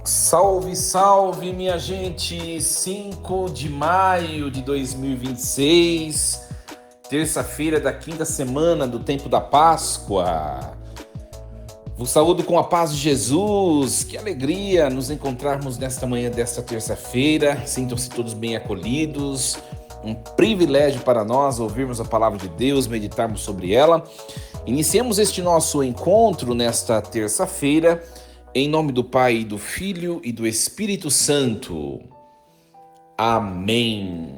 Salve, salve, minha gente! 5 de maio de 2026, terça-feira da quinta semana do tempo da Páscoa. Vos saúdo com a paz de Jesus. Que alegria nos encontrarmos nesta manhã desta terça-feira. Sintam-se todos bem acolhidos. Um privilégio para nós ouvirmos a palavra de Deus, meditarmos sobre ela. Iniciemos este nosso encontro nesta terça-feira em nome do Pai, do Filho e do Espírito Santo. Amém.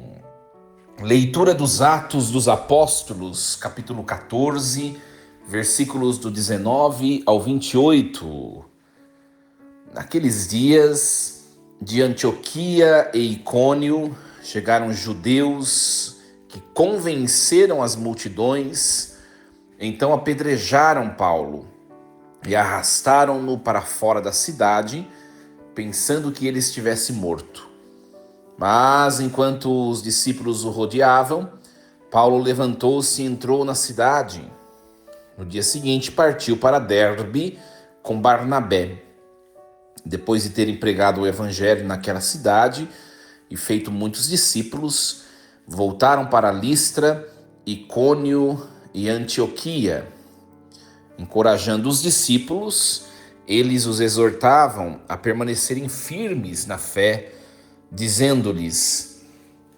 Leitura dos Atos dos Apóstolos, capítulo 14, versículos do 19 ao 28. Naqueles dias, de Antioquia e Icônio, chegaram judeus que convenceram as multidões, então apedrejaram Paulo e arrastaram-no para fora da cidade, pensando que ele estivesse morto. Mas, enquanto os discípulos o rodeavam, Paulo levantou-se e entrou na cidade. No dia seguinte, partiu para Derbe com Barnabé. Depois de terem pregado o evangelho naquela cidade e feito muitos discípulos, voltaram para Listra, Icônio e Antioquia. Encorajando os discípulos, eles os exortavam a permanecerem firmes na fé, dizendo-lhes: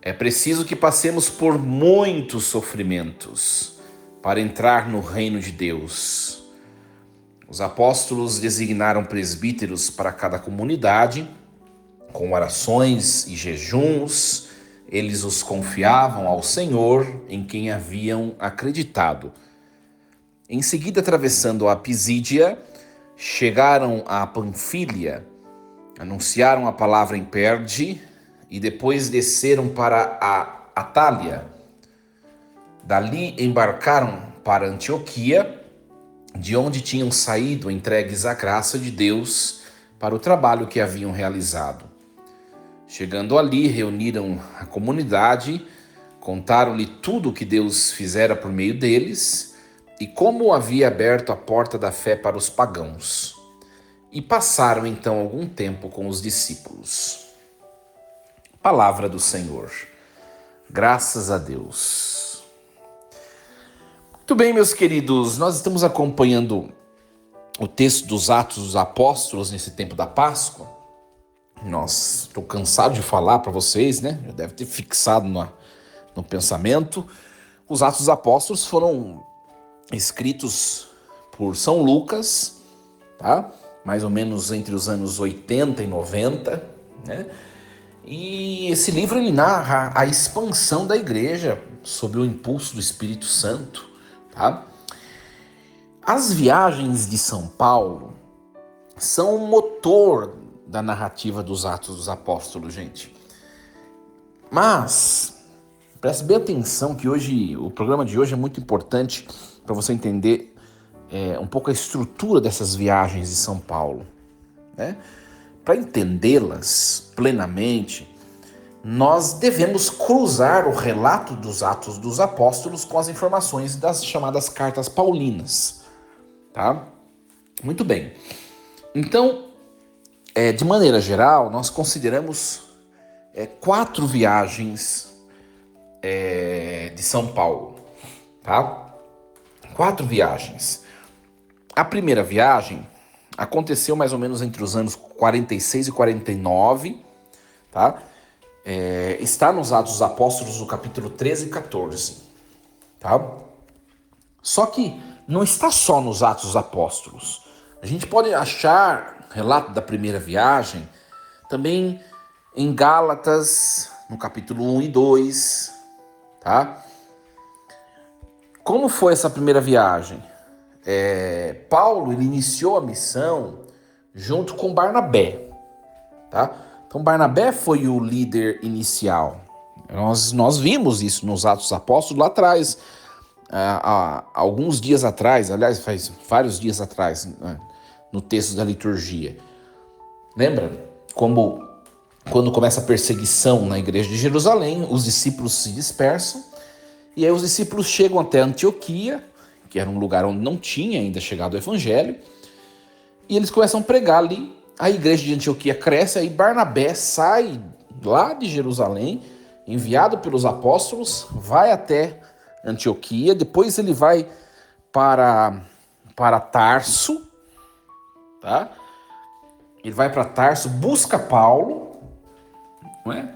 é preciso que passemos por muitos sofrimentos para entrar no reino de Deus. Os apóstolos designaram presbíteros para cada comunidade, com orações e jejuns, eles os confiavam ao Senhor em quem haviam acreditado. Em seguida, atravessando a Pisídia, chegaram a Panfília, anunciaram a palavra em Perge e depois desceram para a Atália. Dali embarcaram para Antioquia, de onde tinham saído entregues à graça de Deus para o trabalho que haviam realizado. Chegando ali, reuniram a comunidade, contaram-lhe tudo o que Deus fizera por meio deles e como havia aberto a porta da fé para os pagãos. E passaram então algum tempo com os discípulos. Palavra do Senhor. Graças a Deus. Muito bem, meus queridos, nós estamos acompanhando o texto dos Atos dos Apóstolos nesse tempo da Páscoa. Estou cansado de falar para vocês, né? Já deve ter fixado no pensamento. Os Atos dos Apóstolos foram escritos por São Lucas, tá? Mais ou menos entre os anos 80 e 90, né? E esse livro ele narra a expansão da igreja sob o impulso do Espírito Santo, tá? As viagens de São Paulo são o motor da narrativa dos Atos dos Apóstolos, gente. Mas preste bem atenção que o programa de hoje é muito importante para você entender um pouco a estrutura dessas viagens de São Paulo, né? Para entendê-las plenamente, nós devemos cruzar o relato dos Atos dos Apóstolos com as informações das chamadas cartas paulinas, tá? Muito bem. Então, de maneira geral, nós consideramos 4 viagens de São Paulo, tá? 4 viagens. A primeira viagem aconteceu mais ou menos entre os anos 46 e 49, tá? Está nos Atos dos Apóstolos, no capítulo 13 e 14, tá? Só que não está só nos Atos dos Apóstolos. A gente pode achar relato da primeira viagem também em Gálatas, no capítulo 1 e 2, tá? Como foi essa primeira viagem? Paulo ele iniciou a missão junto com Barnabé, tá? Então Barnabé foi o líder inicial. Nós vimos isso nos Atos dos Apóstolos lá atrás, há alguns dias atrás, aliás, faz vários dias atrás, né, no texto da liturgia. Lembra? Quando começa a perseguição na igreja de Jerusalém, os discípulos se dispersam, e aí os discípulos chegam até Antioquia, que era um lugar onde não tinha ainda chegado o evangelho, e eles começam a pregar ali a igreja de Antioquia cresce, aí Barnabé sai lá de Jerusalém, enviado pelos apóstolos, vai até Antioquia, depois ele vai para Tarso, tá? Ele vai para Tarso, busca Paulo, não é?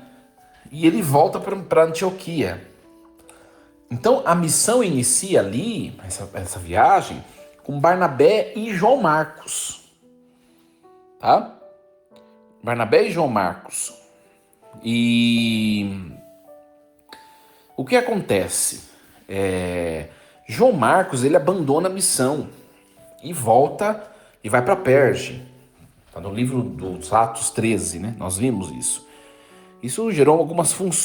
E ele volta para Antioquia. Então a missão inicia ali, essa viagem, com Barnabé e João Marcos, tá? Barnabé e João Marcos. E o que acontece? João Marcos, ele abandona a missão e volta e vai para Perge. Está no livro dos Atos 13, né? Nós vimos isso. Isso gerou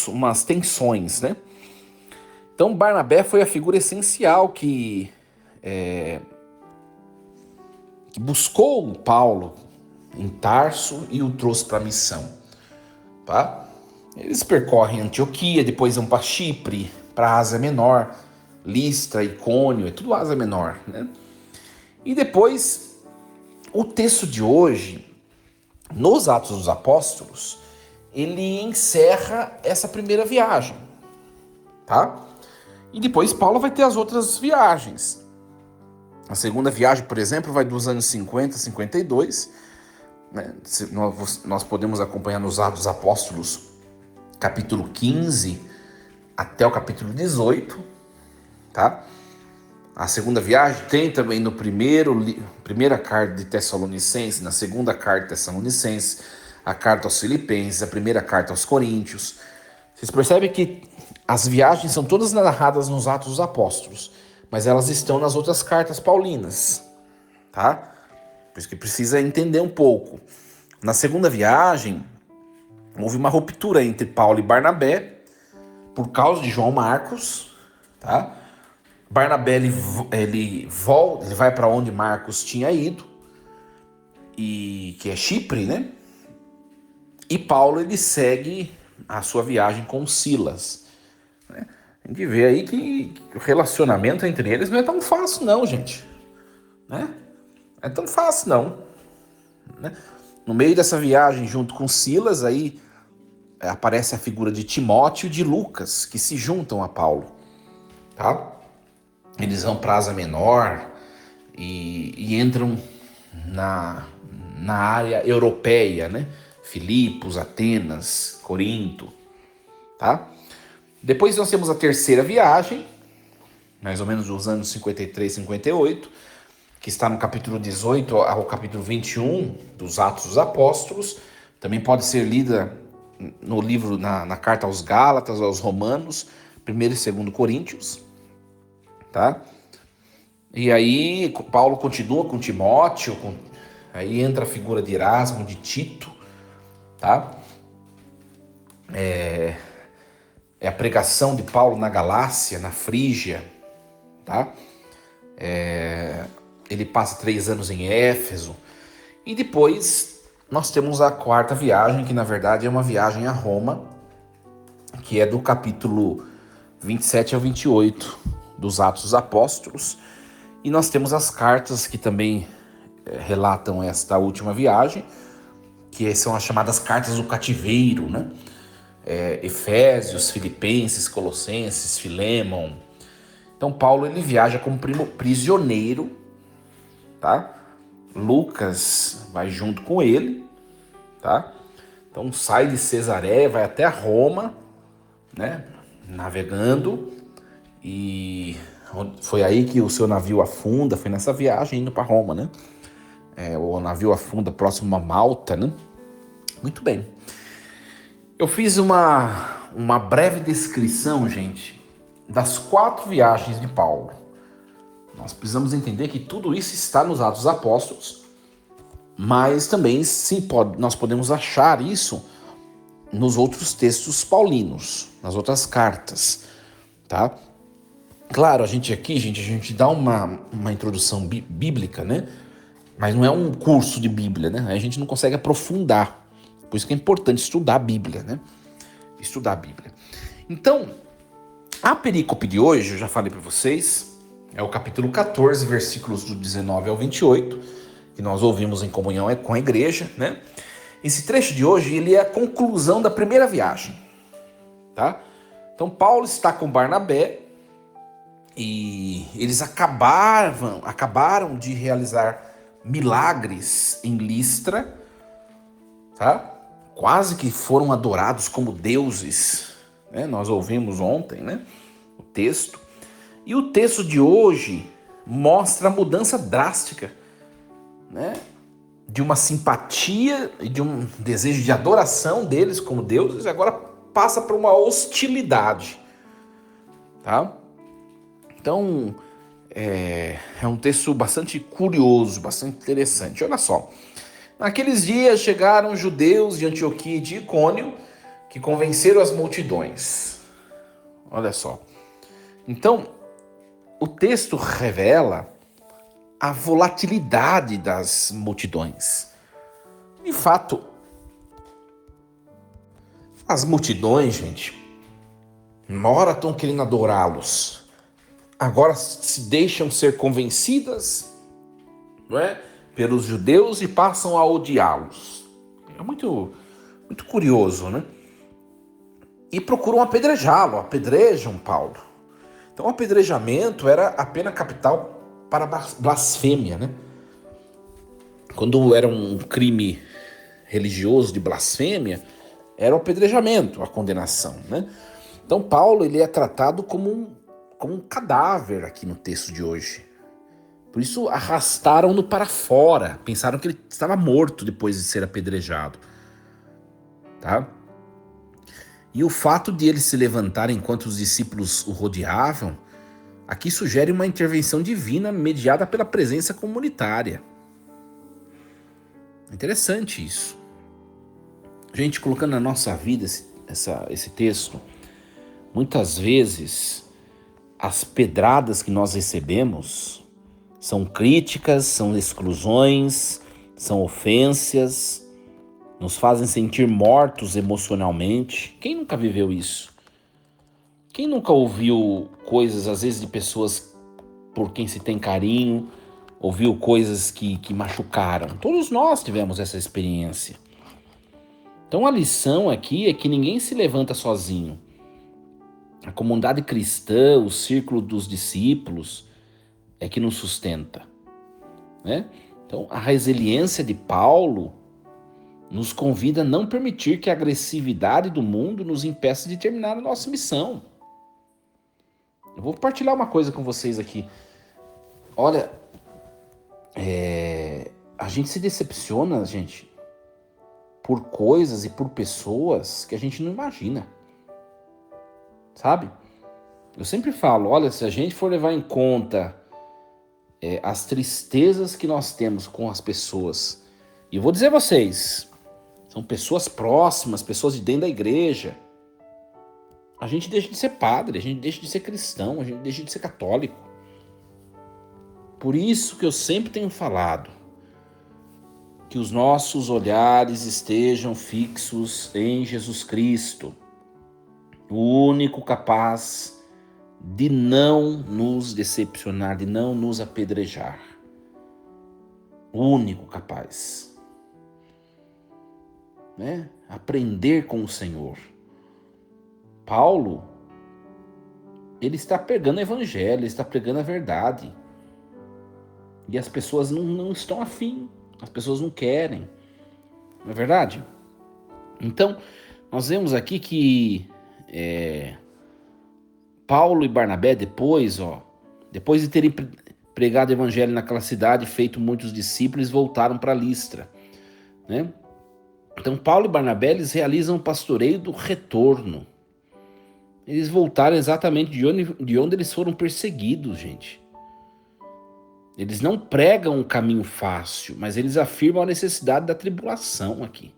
umas tensões, né? Então Barnabé foi a figura essencial que buscou Paulo em Tarso e o trouxe para a missão, tá? Eles percorrem Antioquia, depois vão para Chipre, para Ásia Menor, Listra, Icônio, é tudo Ásia Menor, né? E depois, o texto de hoje, nos Atos dos Apóstolos, ele encerra essa primeira viagem, tá? E depois Paulo vai ter as outras viagens. A segunda viagem, por exemplo, vai dos anos 50 a 52, né? Nós podemos acompanhar nos Atos dos Apóstolos, capítulo 15 até o capítulo 18, tá? A segunda viagem tem também no primeira carta de Tessalonicenses, na segunda carta de Tessalonicenses, a carta aos Filipenses, a primeira carta aos Coríntios. Vocês percebem que as viagens são todas narradas nos Atos dos Apóstolos, mas elas estão nas outras cartas paulinas, tá? Por isso que precisa entender um pouco. Na segunda viagem, houve uma ruptura entre Paulo e Barnabé por causa de João Marcos, tá? Barnabé ele vai para onde Marcos tinha ido, e que é Chipre, né? E Paulo ele segue a sua viagem com Silas, né? A gente vê aí que o relacionamento entre eles não é tão fácil não, gente, né? Não é tão fácil não, né? No meio dessa viagem, junto com Silas, aí aparece a figura de Timóteo e de Lucas, que se juntam a Paulo, tá? Eles vão para a Ásia Menor e entram na área europeia, né? Filipos, Atenas, Corinto, tá? Depois nós temos a terceira viagem, mais ou menos dos anos 53, 58, que está no capítulo 18 ao capítulo 21 dos Atos dos Apóstolos. Também pode ser lida no livro, na carta aos Gálatas, aos Romanos, 1º e 2º Coríntios, tá? E aí Paulo continua com Timóteo, aí entra a figura de Erasmo, de Tito, tá? É a pregação de Paulo na Galácia, na Frígia, tá? Ele passa 3 anos em Éfeso. E depois nós temos a quarta viagem, que na verdade é uma viagem a Roma, que é do capítulo 27 ao 28 dos Atos dos Apóstolos. E nós temos as cartas que também relatam esta última viagem, que são as chamadas cartas do cativeiro, né? Efésios, Filipenses, Colossenses, Filemon. Então Paulo ele viaja como prisioneiro, tá? Lucas vai junto com ele, tá? Então sai de Cesareia, vai até Roma, né? Navegando, e foi aí que o seu navio afunda, foi nessa viagem indo para Roma, né? O navio afunda próximo a Malta, né? Muito bem. Eu fiz uma breve descrição, gente, das 4 viagens de Paulo. Nós precisamos entender que tudo isso está nos Atos dos Apóstolos, mas também sim, nós podemos achar isso nos outros textos paulinos, nas outras cartas, tá? Claro, a gente dá uma introdução bíblica, né? Mas não é um curso de Bíblia, né? A gente não consegue aprofundar. Por isso que é importante estudar a Bíblia, né? Estudar a Bíblia. Então, a perícope de hoje, eu já falei para vocês, é o capítulo 14, versículos do 19 ao 28, que nós ouvimos em comunhão com a igreja, né? Esse trecho de hoje, ele é a conclusão da primeira viagem, tá? Então Paulo está com Barnabé e eles acabaram de realizar milagres em Listra, tá? Quase que foram adorados como deuses, né? Nós ouvimos ontem, né, o texto. E o texto de hoje mostra a mudança drástica, né, de uma simpatia e de um desejo de adoração deles como deuses, agora passa para uma hostilidade, tá? Então, é um texto bastante curioso, bastante interessante. Olha só. Naqueles dias chegaram judeus de Antioquia e de Icônio que convenceram as multidões. Olha só. Então, o texto revela a volatilidade das multidões. De fato, as multidões, gente, uma hora estão querendo adorá-los, agora se deixam ser convencidas, não é, pelos judeus e passam a odiá-los. É muito curioso, né? E procuram apedrejá-lo, apedrejam Paulo. Então o apedrejamento era a pena capital para blasfêmia, né? Quando era um crime religioso de blasfêmia, era o apedrejamento, a condenação, né? Então Paulo, ele é tratado como um cadáver aqui no texto de hoje. Por isso arrastaram-no para fora, pensaram que ele estava morto depois de ser apedrejado, tá? E o fato de ele se levantar enquanto os discípulos o rodeavam, aqui sugere uma intervenção divina mediada pela presença comunitária. Interessante isso. Gente, colocando na nossa vida esse texto, muitas vezes as pedradas que nós recebemos são críticas, são exclusões, são ofensas, nos fazem sentir mortos emocionalmente. Quem nunca viveu isso? Quem nunca ouviu coisas, às vezes, de pessoas por quem se tem carinho, ouviu coisas que machucaram? Todos nós tivemos essa experiência. Então a lição aqui é que ninguém se levanta sozinho. A comunidade cristã, o círculo dos discípulos é que nos sustenta, né? Então a resiliência de Paulo nos convida a não permitir que a agressividade do mundo nos impeça de terminar a nossa missão. Eu vou partilhar uma coisa com vocês aqui. Olha, a gente se decepciona, gente, por coisas e por pessoas que a gente não imagina, sabe? Eu sempre falo, olha, se a gente for levar em conta as tristezas que nós temos com as pessoas, e eu vou dizer a vocês, são pessoas próximas, pessoas de dentro da igreja, a gente deixa de ser padre, a gente deixa de ser cristão, a gente deixa de ser católico. Por isso que eu sempre tenho falado que os nossos olhares estejam fixos em Jesus Cristo, o único capaz de não nos decepcionar, de não nos apedrejar. O único capaz, né? Aprender com o Senhor. Paulo, ele está pregando o evangelho, ele está pregando a verdade. E as pessoas não estão afim, as pessoas não querem. Não é verdade? Então, nós vemos aqui que Paulo e Barnabé, depois de terem pregado o evangelho naquela cidade, feito muitos discípulos, voltaram para Listra, né? Então, Paulo e Barnabé, eles realizam o pastoreio do retorno. Eles voltaram exatamente de onde eles foram perseguidos, gente. Eles não pregam um caminho fácil, mas eles afirmam a necessidade da tribulação aqui,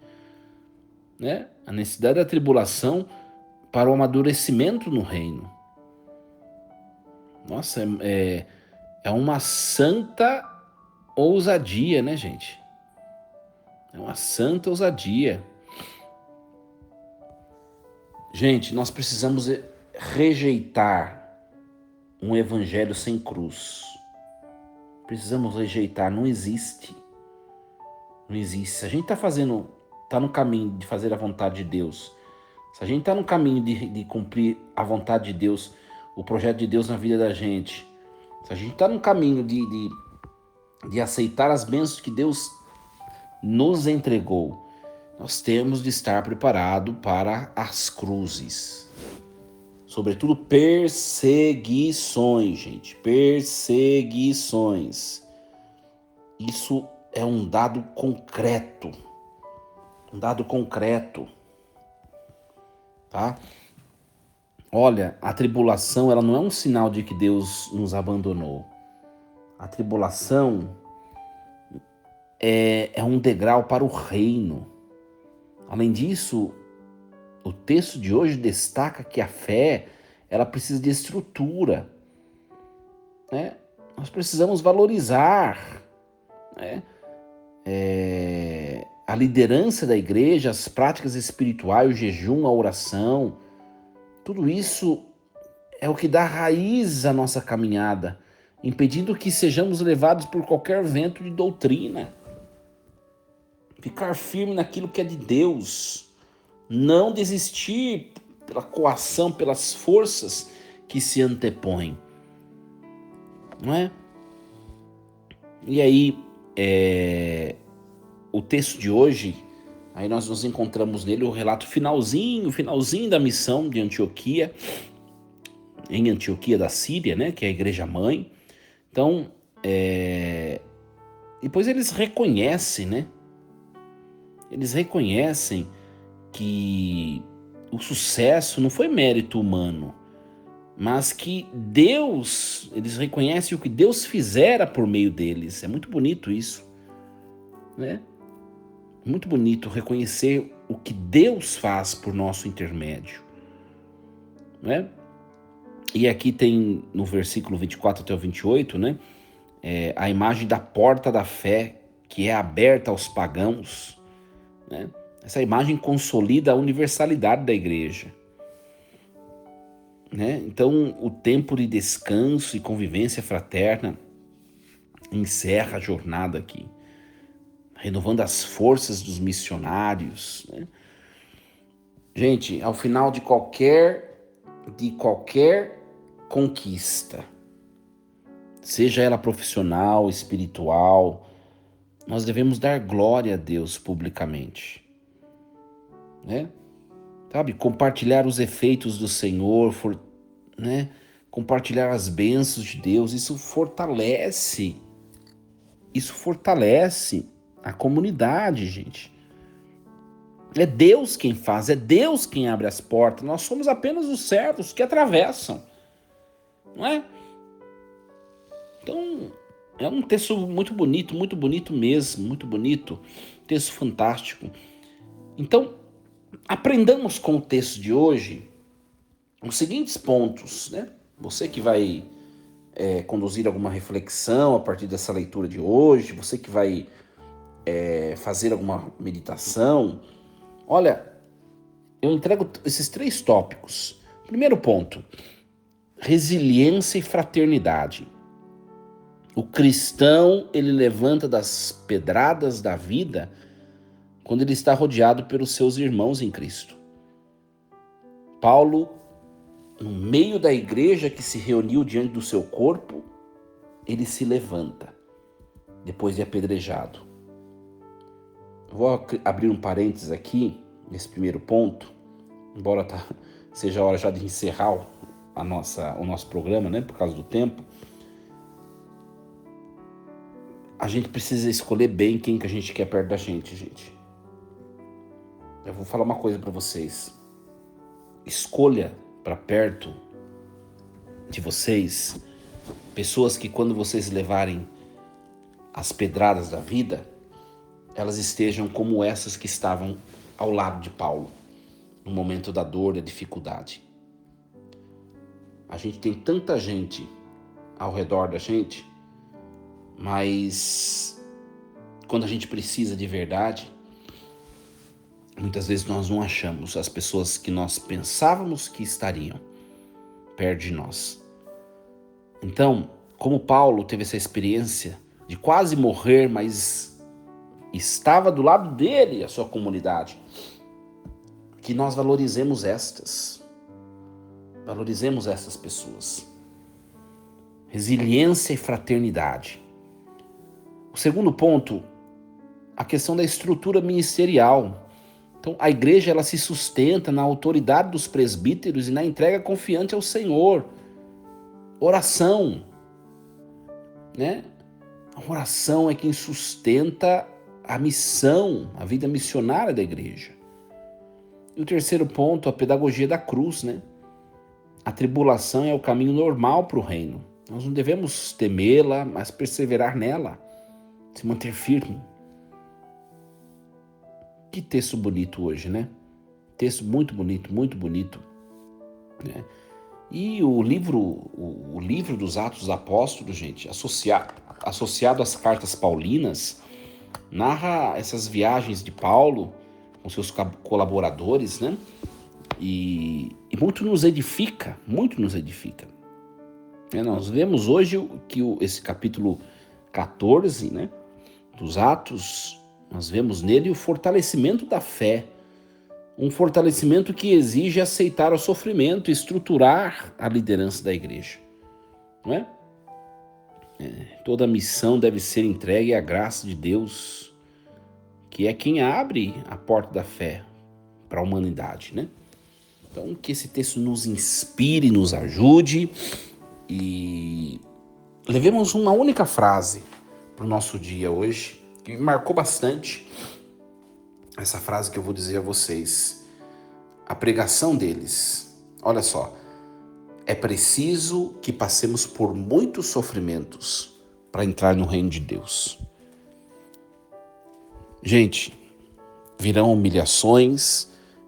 né? A necessidade da tribulação para o amadurecimento no reino. Nossa, é uma santa ousadia, né, gente? É uma santa ousadia. Gente, nós precisamos rejeitar um evangelho sem cruz. Precisamos rejeitar, não existe. Não existe. Se a gente está no caminho de fazer a vontade de Deus, se a gente está no caminho de cumprir a vontade de Deus, o projeto de Deus na vida da gente, se a gente está no caminho de aceitar as bênçãos que Deus nos entregou, nós temos de estar preparado para as cruzes. Sobretudo perseguições, gente. Perseguições. Isso é um dado concreto. Um dado concreto. Tá? Olha, a tribulação, ela não é um sinal de que Deus nos abandonou. A tribulação é um degrau para o reino. Além disso, o texto de hoje destaca que a fé, ela precisa de estrutura, né? Nós precisamos valorizar, né? A liderança da igreja, as práticas espirituais, o jejum, a oração, tudo isso é o que dá raiz à nossa caminhada, impedindo que sejamos levados por qualquer vento de doutrina. Ficar firme naquilo que é de Deus, não desistir pela coação, pelas forças que se antepõem, não é? E aí, o texto de hoje, aí nós nos encontramos nele o relato finalzinho da missão de Antioquia, em Antioquia da Síria, né, que é a igreja mãe. Então, depois eles reconhecem, né? Eles reconhecem que o sucesso não foi mérito humano, mas que Deus, eles reconhecem o que Deus fizera por meio deles. É muito bonito isso, né? Muito bonito reconhecer o que Deus faz por nosso intermédio, né? E aqui tem no versículo 24 até o 28, né? A imagem da porta da fé que é aberta aos pagãos, né? Essa imagem consolida a universalidade da igreja, né? Então, o tempo de descanso e convivência fraterna encerra a jornada aqui, renovando as forças dos missionários, né? Gente, ao final de qualquer conquista, seja ela profissional, espiritual, nós devemos dar glória a Deus publicamente, né? Sabe, compartilhar os efeitos do Senhor, né? Compartilhar as bênçãos de Deus, isso fortalece a comunidade, gente. É Deus quem faz, é Deus quem abre as portas, nós somos apenas os servos que atravessam, não é? Então, é um texto muito bonito mesmo, muito bonito, texto fantástico. Então, aprendamos com o texto de hoje os seguintes pontos, né? Você que vai conduzir alguma reflexão a partir dessa leitura de hoje, você que vai fazer alguma meditação, olha, eu entrego esses 3 tópicos. Primeiro ponto, resiliência e fraternidade. O cristão, ele levanta das pedradas da vida quando ele está rodeado pelos seus irmãos em Cristo. Paulo, no meio da igreja que se reuniu diante do seu corpo, ele se levanta, depois de apedrejado. Vou abrir um parênteses aqui, nesse primeiro ponto, embora seja a hora já de encerrar o nosso programa, né, por causa do tempo. A gente precisa escolher bem quem que a gente quer perto da gente, gente. Eu vou falar uma coisa para vocês. Escolha para perto de vocês pessoas que, quando vocês levarem as pedradas da vida, elas estejam como essas que estavam ao lado de Paulo, no momento da dor, da dificuldade. A gente tem tanta gente ao redor da gente, mas quando a gente precisa de verdade, muitas vezes nós não achamos as pessoas que nós pensávamos que estariam perto de nós. Então, como Paulo teve essa experiência de quase morrer, mas estava do lado dele, a sua comunidade. Que nós valorizemos essas pessoas. Resiliência e fraternidade. O segundo ponto, a questão da estrutura ministerial. Então, a igreja ela se sustenta na autoridade dos presbíteros e na entrega confiante ao Senhor. Oração, né? A oração é quem sustenta a missão, a vida missionária da igreja. E o terceiro ponto, a pedagogia da cruz, né? A tribulação é o caminho normal para o reino. Nós não devemos temê-la, mas perseverar nela, se manter firme. Que texto bonito hoje, né? Texto muito bonito, né? E o livro dos Atos dos Apóstolos, gente, associado às cartas paulinas, narra essas viagens de Paulo com seus colaboradores, né? E muito nos edifica. Nós vemos hoje que esse capítulo 14, né, dos Atos, nós vemos nele o fortalecimento da fé, um fortalecimento que exige aceitar o sofrimento, estruturar a liderança da igreja, não é? Toda missão deve ser entregue à graça de Deus, que é quem abre a porta da fé para a humanidade, né? Então, que esse texto nos inspire, nos ajude e levemos uma única frase para o nosso dia hoje, que me marcou bastante. Essa frase que eu vou dizer a vocês, a pregação deles. Olha só, é preciso que passemos por muitos sofrimentos para entrar no reino de Deus. Gente, virão humilhações,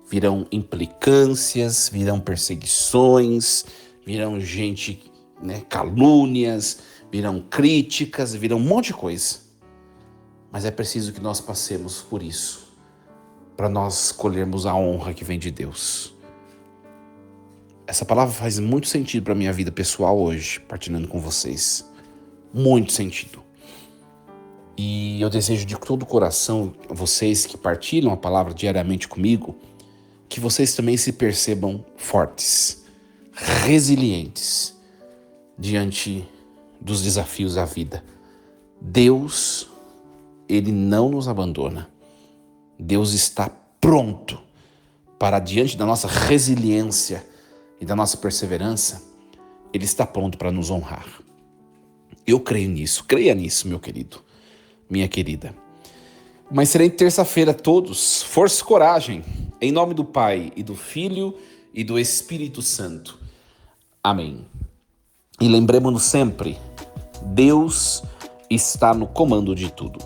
virão implicâncias, virão perseguições, virão gente, né, calúnias, virão críticas, virão um monte de coisa. Mas é preciso que nós passemos por isso, para nós colhermos a honra que vem de Deus. Essa palavra faz muito sentido para a minha vida pessoal hoje, partilhando com vocês. Muito sentido. E eu desejo de todo o coração, vocês que partilham a palavra diariamente comigo, que vocês também se percebam fortes, resilientes diante dos desafios da vida. Deus, Ele não nos abandona. Deus está pronto para, diante da nossa resiliência e da nossa perseverança, Ele está pronto para nos honrar. Eu creio nisso, creia nisso, meu querido, minha querida. Uma excelente terça-feira a todos, força e coragem, em nome do Pai e do Filho e do Espírito Santo. Amém. E lembremos-nos sempre, Deus está no comando de tudo.